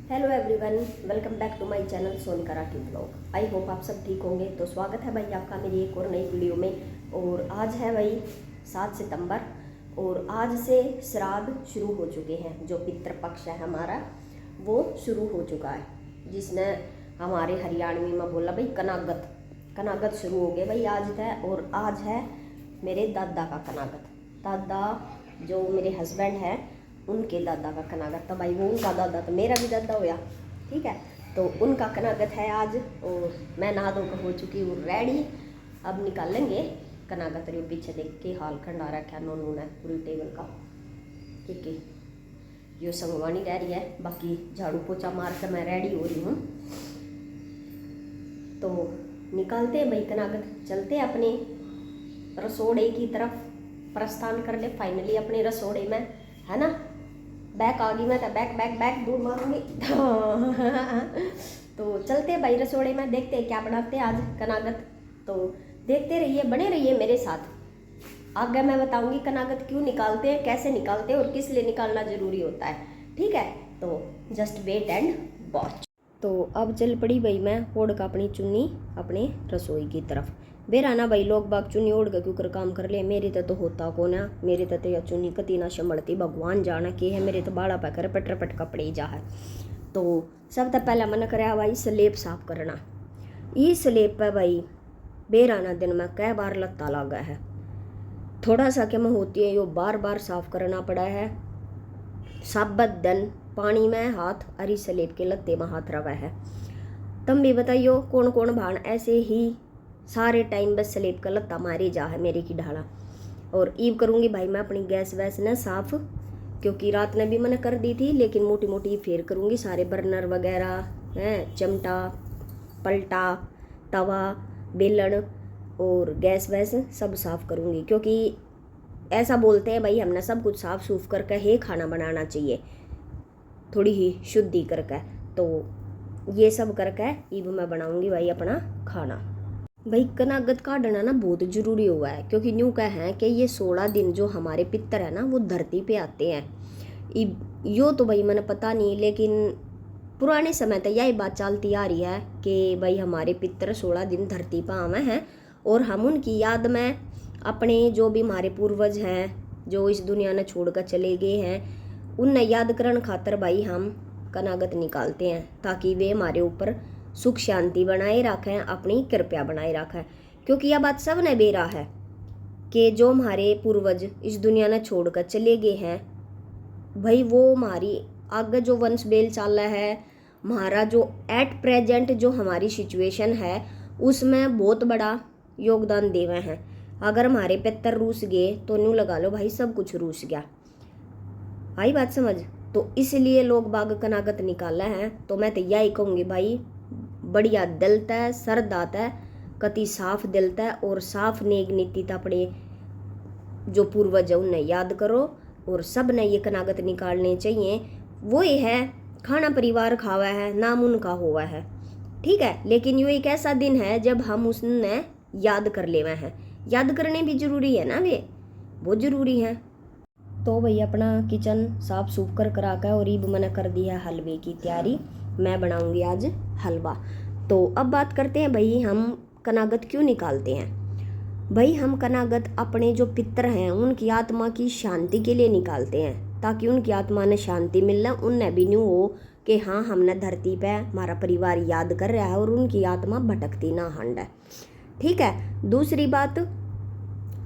Hello everyone, welcome back to my channel Sonika Rathi blog. I hope आप सब ठीक होंगे। तो स्वागत है भाई आपका मेरी एक और नई वीडियो में। और आज है भाई 7 सितंबर और आज से श्राद्ध शुरू हो चुके हैं। जो पितृपक्ष है हमारा वो शुरू हो चुका है, जिसने हमारे हरियाणवी में बोला भाई कनागत शुरू हो गए भाई आज है। और आज है मेरे दादा का कनागत। दादा जो मेरे हस्बैंड है उनके दादा का कनागत। तो भाई वो उनका दादा तो मेरा भी दादा होया, ठीक है। तो उनका कनागत है आज और मैं नहा धोकर हो चुकी हूँ रेडी। अब निकालेंगे कनागत। रे पीछे देख के हाल खंडा रखा नोनू ने पूरी टेबल का, ठीक है। यो संगवानी रह रही है, बाकी झाड़ू पोछा मार कर मैं रेडी हो रही हूँ। तो निकालते हैं भाई कनागत, चलते हैं अपने रसोड़े की तरफ, प्रस्थान कर ले फाइनली अपने रसोड़े में, है ना। बैक आ गई मैं तो बैक दूर मारूंगी। तो चलते हैं भाई रसोड़े में, देखते हैं क्या बनाते हैं आज कनागत। तो देखते रहिए, बने रहिए मेरे साथ। आगे मैं बताऊंगी कनागत क्यों निकालते हैं, कैसे निकालते हैं और किस लिए निकालना जरूरी होता है, ठीक है। तो जस्ट वेट एंड वॉच। तो अब चल पड़ी भाई मैं ओढ़ का अपनी चुन्नी अपने रसोई की तरफ। बेराना भाई लोग बाग चुन्नी ओढ़ के क्यों कर काम कर ले, मेरे तो होता को ना, मेरे तो या चुन्नी कती ना संभलती, भगवान जाना के है। मेरे तो बाड़ा पै कर पट कपड़े जा है। तो सब तो पहले मन कराया भाई स्लेब साफ करना। ये स्लेब पे भाई बेराना दिन में कई बार लत्ता लगा है, थोड़ा सा क्या में होती है, यो बार बार साफ करना पड़ा है। साबत दिन पानी में हाथ अरी स्लेब के लत्ते में हाथ रवा है। तुम भी बताइयो कौन कौन भान ऐसे ही सारे टाइम बस स्लेब का लत्ता मारे जा है मेरे की ढाला। और ईब करूँगी भाई मैं अपनी गैस वैस ना साफ, क्योंकि रात ने भी मैंने कर दी थी, लेकिन मोटी मोटी फेर करूँगी। सारे बर्नर वगैरह हैं, चिमटा पलटा तवा बेलन और गैस वैस सब साफ करूँगी, क्योंकि ऐसा बोलते हैं भाई हमने सब कुछ साफ सूफ करके ही खाना बनाना चाहिए, थोड़ी ही शुद्धि करके। तो ये सब करके ईब मैं बनाऊँगी भाई अपना खाना। भाई कनागत काटना ना बहुत जरूरी हुआ है, क्योंकि न्यू क्या है कि ये 16 दिन जो हमारे पितर है ना वो धरती पे आते हैं। यो तो भाई मैंने पता नहीं, लेकिन पुराने समय तक यही बात चलती आ रही है कि भाई हमारे पितर 16 दिन धरती पर आवे हैं और हम उनकी याद में अपने जो भी हमारे पूर्वज हैं जो इस दुनिया ने छोड़कर चले गए हैं उन्हें याद करने खातर भाई हम कनागत निकालते हैं, ताकि वे हमारे ऊपर सुख शांति बनाए रखें, अपनी कृपया बनाए रखें। क्योंकि यह बात सब ने बेरा है कि जो हमारे पूर्वज इस दुनिया ने छोड़कर चले गए हैं भाई, वो हमारी आगे जो वंश बेल चल रहा है, हमारा जो एट प्रेजेंट जो हमारी सिचुएशन है उसमें बहुत बड़ा योगदान देवे हैं। अगर हमारे पितर रूस गए तो न्यू लगा लो भाई सब कुछ रूस गया। आई बात समझ। तो इसलिए लोग बाग कनागत निकाला है। तो मैं तो यही कहूँगी भाई, बढ़िया दिलता है, सरदाता है, कति साफ दिलता है और साफ नेक नीति अपने जो पूर्वज है उन्हें याद करो और सब ने ये कनागत निकालने चाहिए। वो ही है खाना परिवार खावा है, नाम उनका हुआ है, ठीक है। लेकिन ये एक ऐसा दिन है जब हम उसने याद कर लेवे हैं। याद करने भी जरूरी है ना, वे बहुत जरूरी है। तो भाई अपना किचन साफ सूफ कर करा कर और ईब मैंने कर दी है हलवे की तैयारी। मैं बनाऊंगी आज हलवा। तो अब बात करते हैं भाई हम कनागत क्यों निकालते हैं। भाई हम कनागत अपने जो पितर हैं उनकी आत्मा की शांति के लिए निकालते हैं, ताकि उनकी आत्मा ने शांति मिलना, उन्हें भी न्यू हो कि हाँ हमने धरती पे हमारा परिवार याद कर रहा है और उनकी आत्मा भटकती ना हंड है, ठीक है। दूसरी बात,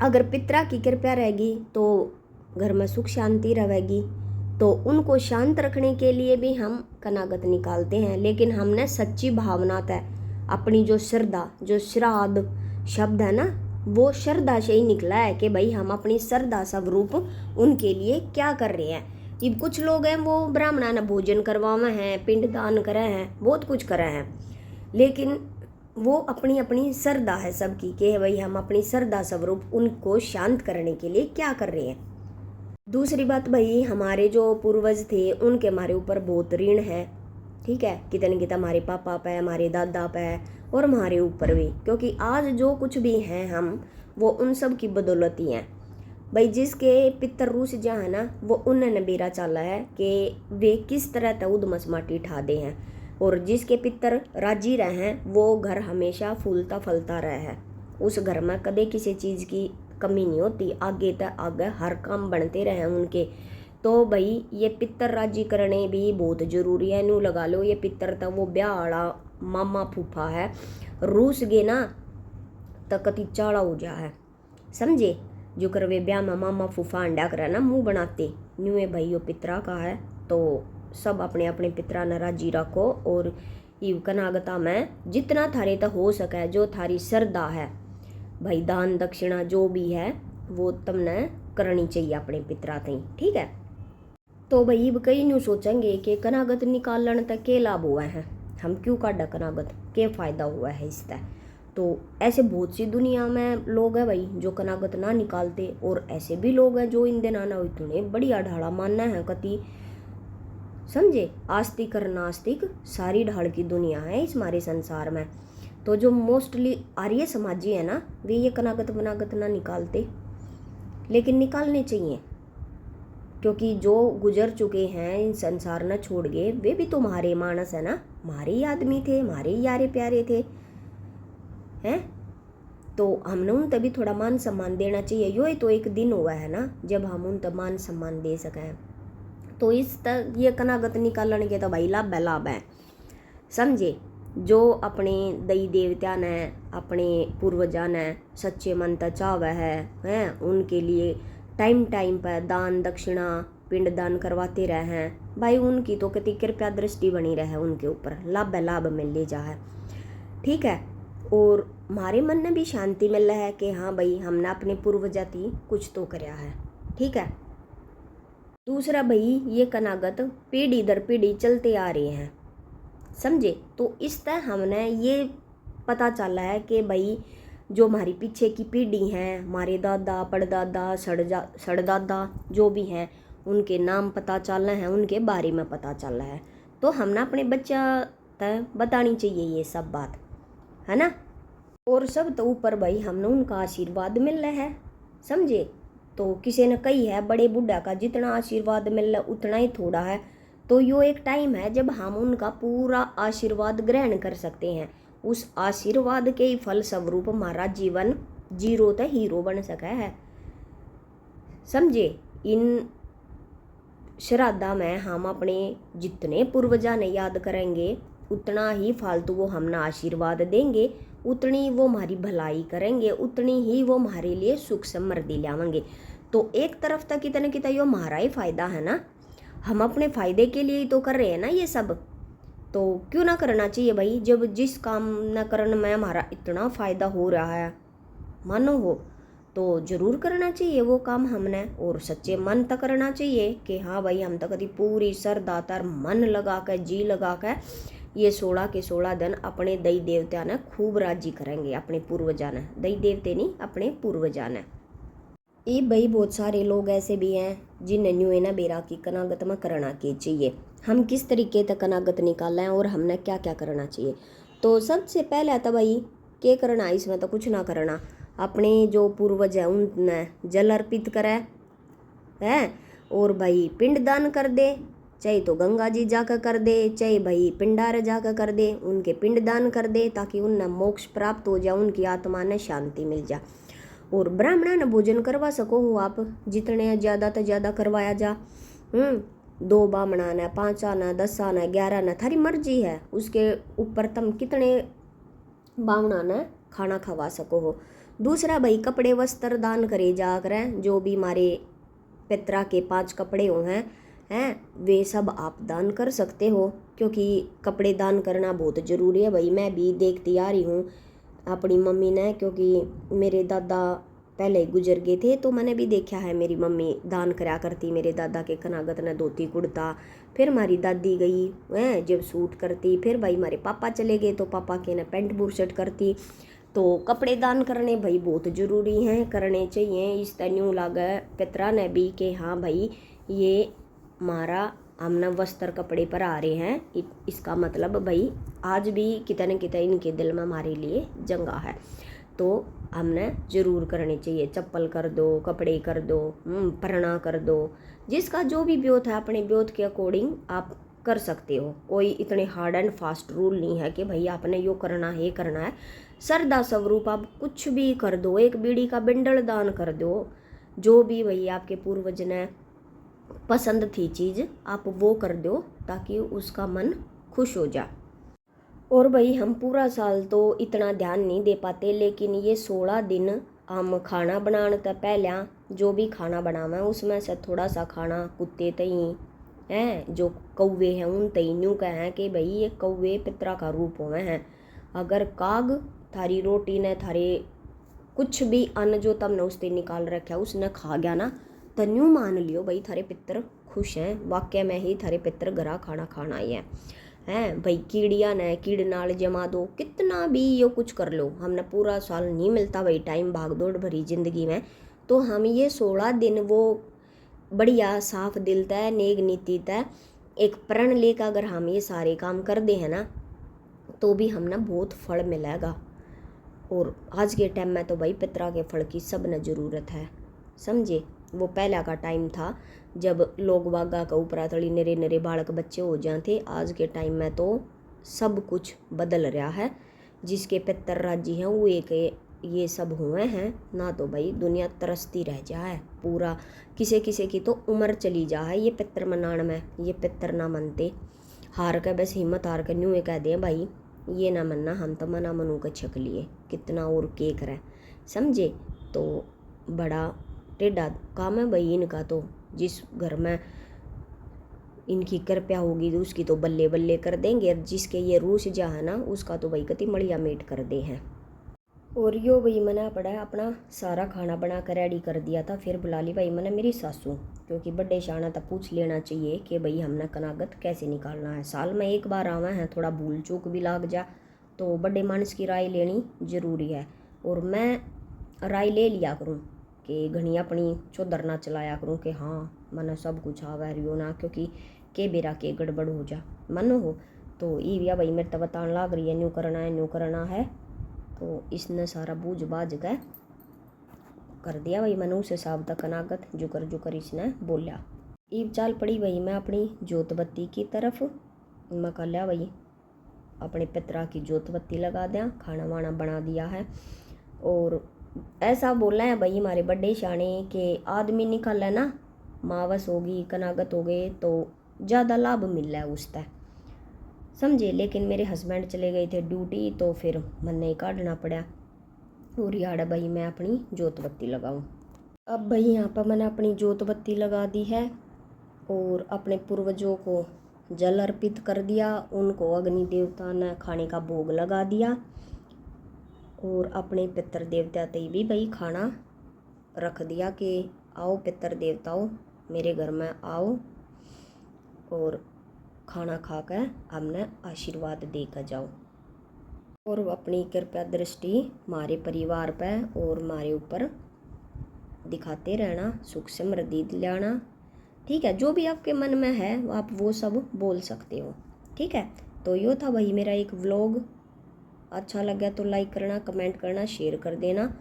अगर पितरा की कृपा रहेगी तो घर में सुख शांति रहेगी। तो उनको शांत रखने के लिए भी हम कनागत निकालते हैं, लेकिन हमने सच्ची भावना तय अपनी जो श्रद्धा, जो श्राद्ध शब्द है ना वो श्रद्धा से ही निकला है कि भाई हम अपनी श्रद्धा स्वरूप उनके लिए क्या कर रहे हैं। ये कुछ लोग हैं वो ब्राह्मणा ने भोजन करवावे हैं, पिंडदान करे हैं, बहुत कुछ करे हैं, लेकिन वो अपनी अपनी श्रद्धा है सबकी कि भाई हम अपनी श्रद्धा स्वरूप उनको शांत करने के लिए क्या कर रहे हैं। दूसरी बात भाई, हमारे जो पूर्वज थे उनके हमारे ऊपर बहुत ऋण है, ठीक है। कितने कितना हमारे पापा पे, हमारे दादा पे और हमारे ऊपर भी, क्योंकि आज जो कुछ भी हैं हम वो उन सब की बदौलत ही हैं। भाई जिसके पितर रूस जहाँ है ना, वो उन्होंने बेरा चाला है कि वे किस तरह तक उदमस माटी ठा दे हैं, और जिसके पितर राजी रहे हैं वो घर हमेशा फूलता फलता रहे है। उस घर में कदे किसी चीज़ की कमी नहीं होती, आगे तक आगे हर काम बनते रहे उनके। तो भाई ये पितर राजी करने भी बहुत जरूरी है। नू लगा लो ये पितर तक वो ब्याह वाला मामा फूफा है, रूस गे ना तक कति चाड़ा हो जा है, समझे। जो करवे ब्याह में मामा फूफा अंडा करे ना मुंह बनाते, न्यू भाई यो पितरा का है। तो सब अपने अपने पितरा ने राजी रखो, और ये कनागता में जितना थारे तक हो सके, जो थारी श्रद्धा है भाई, दान दक्षिणा जो भी है वो तुमने करनी चाहिए अपने पितरा तई, ठीक है। तो भाई कई न्यू सोचेंगे कि कनागत निकालन तक के लाभ हुआ है, हम क्यों काटा कनागत, के फायदा हुआ है इससे। तो ऐसे बहुत सी दुनिया में लोग हैं भाई जो कनागत ना निकालते, और ऐसे भी लोग हैं जो इन दिन आना इतने बढ़िया ढाला मानना है कति, समझे। आस्तिक और नास्तिक सारी ढाल की दुनिया है इस हमारे संसार में। तो जो मोस्टली आर्य समाजी है ना, वे ये कनागत बनागत ना निकालते, लेकिन निकालने चाहिए, क्योंकि जो गुजर चुके हैं इन संसार न छोड़ गए, वे भी तो हमारे मानस है ना, हमारे ही आदमी थे, हमारे ही यारे प्यारे थे, हैं। तो हमने उन तभी थोड़ा मान सम्मान देना चाहिए। यो ही तो एक दिन हुआ है ना जब हम उन तब मान सम्मान दे सकें। तो इस तक ये कनागत निकालने के तो भाई लाभ है, समझे। जो अपने दई देवता ने, अपने पूर्वजा ने सच्चे मन तक चावे हैं, उनके लिए टाइम टाइम पर दान दक्षिणा पिंडदान करवाते रहे हैं भाई, उनकी तो कितनी कृपया दृष्टि बनी रहे उनके ऊपर, लाभ मिल ले जा है, ठीक है। और हमारे मन में भी शांति मिल रहा है कि हाँ भाई हमने अपने पूर्वजा थी कुछ तो कराया है, ठीक है। दूसरा भाई ये कनागत पीढ़ी दर पीढ़ी चलते आ रहे हैं, समझे। तो इस तरह हमने ये पता चला है कि भाई जो हमारी पीछे की पीढ़ी हैं, हमारे दादा परदादा सड़दादा जो भी हैं, उनके नाम पता चल हैं, उनके बारे में पता चल है। तो हमने अपने बच्चा तक बतानी चाहिए ये सब बात, है ना। और सब तो ऊपर भाई हमने उनका आशीर्वाद मिल रहा है, समझे। तो किसी ने कही है बड़े बूढ़ा का जितना आशीर्वाद मिल रहा उतना ही थोड़ा है। तो यो एक टाइम है जब हम उनका पूरा आशीर्वाद ग्रहण कर सकते हैं। उस आशीर्वाद के ही फल स्वरूप हमारा जीवन जीरो तक हीरो बन सका है, समझे। इन श्राद्धा में हम अपने जितने पूर्वजा ने याद करेंगे, उतना ही फालतू वो हमने आशीर्वाद देंगे, उतनी वो हमारी भलाई करेंगे, उतनी ही वो हमारे लिए सुख समृद्धि लाएंगे। तो एक तरफ तक कितना कितना यो हमारा ही फायदा है ना, हम अपने फायदे के लिए ही तो कर रहे हैं ना ये सब। तो क्यों ना करना चाहिए भाई, जब जिस काम न करने में हमारा इतना फ़ायदा हो रहा है मानो हो, तो ज़रूर करना चाहिए वो काम हमने, और सच्चे मन तक करना चाहिए कि हाँ भाई हम तक पूरी श्रद्धा तर मन लगा कर जी लगा कर ये 16 के 16 दिन अपने दई देवता ने खूब राजी करेंगे, अपने पूर्वजा ने, दई देवते नहीं अपने पूर्वजा ने। ये भाई बहुत सारे लोग ऐसे भी हैं जिन्हें न्यू है ना बेरा की कनागत में करना के चाहिए। हम किस तरीके तक कनागत निकालें और हमने क्या क्या करना चाहिए। तो सबसे पहले तो भाई क्या करना, इसमें तो कुछ ना करना, अपने जो पूर्वज है उनने जल अर्पित करे है, और भाई पिंड दान कर दे, चाहे तो गंगा जी जाकर कर दे, चाहे भाई पिंडार जाकर कर दे, उनके पिंड दान कर दे ताकि उन्हें मोक्ष प्राप्त हो जाए, उनकी आत्मा ने शांति मिल जाए। और ब्राह्मणा ने भोजन करवा सको हो आप, जितने ज़्यादा तो ज़्यादा करवाया जा, 2 बामणा ने, 5 आना, 10 आना, 11 ना, थारी मर्जी है, उसके ऊपर तुम कितने बामणा ने खाना खवा सको हो। दूसरा भाई कपड़े वस्त्र दान करे जा करें, जो भी हमारे पितरा के 5 कपड़े हो हैं वे सब आप दान कर सकते हो, क्योंकि कपड़े दान करना बहुत ज़रूरी है भाई। मैं भी देखती आ रही हूँ अपनी मम्मी ने, क्योंकि मेरे दादा पहले गुजर गए थे, तो मैंने भी देखा है मेरी मम्मी दान करा करती मेरे दादा के कनागत ने धोती कुर्ता, फिर हमारी दादी गई है जब सूट करती, फिर भाई हमारे पापा चले गए तो पापा के ने पैंट बुरशट करती। तो कपड़े दान करने भाई बहुत ज़रूरी हैं, करने चाहिए। इस तन्यू लागे पितरा ने भी कि हाँ भाई ये हमारा हमने वस्त्र कपड़े पर आ रहे हैं, इसका मतलब भाई आज भी कितने न कितने इनके दिल में हमारे लिए जंगा है। तो हमने ज़रूर करनी चाहिए। चप्पल कर दो, कपड़े कर दो, परना कर दो, जिसका जो भी ब्योत है अपने ब्योत के अकॉर्डिंग आप कर सकते हो। कोई इतने हार्ड एंड फास्ट रूल नहीं है कि भाई आपने यो करना है, ये करना है। श्रद्धा स्वरूप आप कुछ भी कर दो, एक बीड़ी का बिंडल दान कर दो, जो भी भाई आपके पूर्वज ने पसंद थी चीज़ आप वो कर दो, ताकि उसका मन खुश हो जाए। और भाई हम पूरा साल तो इतना ध्यान नहीं दे पाते, लेकिन ये 16 दिन हम खाना बनाने तक पहले जो भी खाना बनावे उसमें से थोड़ा सा खाना कुत्ते तई हैं, जो कौवे हैं उन तई न्यू कहें कि भाई ये कौवे पितरा का रूप हुए हैं। अगर काग थारी रोटी ने थारे कुछ भी अन्न जो तमने उससे निकाल रखा है उसने खा गया ना, तो न्यू मान लियो भाई थारे पितर खुश हैं, वाक्य में ही थारे पितर गरा खाना खाना ही है भाई। कीड़िया ने कीड़ नाल जमा दो, कितना भी यो कुछ कर लो, हमने पूरा साल नहीं मिलता भाई टाइम, भाग दौड़ भरी जिंदगी में, तो हम ये 16 दिन वो बढ़िया साफ दिल तय नेक नीति तय एक प्रण लेकर अगर हम ये सारे काम कर दे हैं ना, तो भी हमने बहुत फल मिलेगा। और आज के टाइम में तो भाई पितरा के फल की सब न ज़रूरत है, समझे। वो पहला का टाइम था जब लोग बागा का ऊपरा तड़ी नरे नरे बालक बच्चे हो जाते। आज के टाइम में तो सब कुछ बदल रहा है, जिसके पितर राजी हैं वो एक ये सब हुए हैं ना, तो भाई दुनिया तरसती रह जाए। पूरा किसी किसी की तो उम्र चली जाए ये पितर मनान में, ये पितर ना मनते, हार के बस हिम्मत हार के न्यू कह दे भाई ये ना मनना, हम तो मना मनू के छक लिए, कितना और के करें, समझे। तो बड़ा टेढ़ा काम है भाई इनका, तो जिस घर में इनकी कृपया होगी तो उसकी तो बल्ले बल्ले कर देंगे, और जिसके ये रूस जा है ना उसका तो भाई कति मड़िया मेट कर दे हैं। और यो भाई मना पड़ा अपना सारा खाना बना कर रेडी कर दिया था, फिर बुला ली भाई मैंने मेरी सासू, क्योंकि बड्डे शाना तक पूछ लेना चाहिए कि भाई हमने कनागत कैसे निकालना है। साल में एक बार आवा है, थोड़ा भूल चूक भी लाग जा तो बड़े मानस की राय लेनी ज़रूरी है। और मैं राय ले लिया करूँ कि घनी अपनी चौधर ना चलाया करूँ कि हाँ मैंने सब कुछ आवा रियो ना, क्योंकि के बेरा के गड़बड़ हो जा मन हो। तो ये भैया भाई मेरे तो बताने लाग रही है न्यू करना है, तो इसने सारा बूझ बाज के कर दिया भाई मैंने उस हिसाब तक कनागत जुकर इसने बोलिया। ईब चाल पड़ी भाई मैं अपनी जोत बत्ती की तरफ, मैं कह लिया भाई अपने पितरा की जोत बत्ती लगा दिया, खाना वाना बना दिया है। और ऐसा बोला है भाई हमारे बड़े शाने के आदमी निकल है ना, मावस होगी कनागत हो गए तो ज़्यादा लाभ मिल रहा है उसका, समझे। लेकिन मेरे हस्बैंड चले गए थे ड्यूटी, तो फिर मन नहीं काटना पड़ा। और यार भाई मैं अपनी जोत बत्ती लगाऊं। अब भाई यहाँ पर मैंने अपनी जोत बत्ती लगा दी है और अपने पूर्वजों को जल अर्पित कर दिया, उनको अग्नि देवता ने खाने का भोग लगा दिया, और अपने पितर देवता तय भी भाई खाना रख दिया कि आओ पितर देवताओं मेरे घर में आओ और खाना खा कर हमने आशीर्वाद दे कर जाओ। और अपनी कृपया दृष्टि हमारे परिवार पर और हमारे ऊपर दिखाते रहना, सुख समृद्धि दिलाना, ठीक है। जो भी आपके मन में है आप वो सब बोल सकते हो, ठीक है। तो यो था भाई मेरा एक व्लॉग, अच्छा लगा तो लाइक करना, कमेंट करना, शेयर कर देना।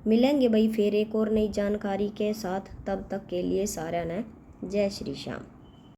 मिलेंगे भाई फिर एक और नई जानकारी के साथ, तब तक के लिए सारा ने जय श्री श्याम।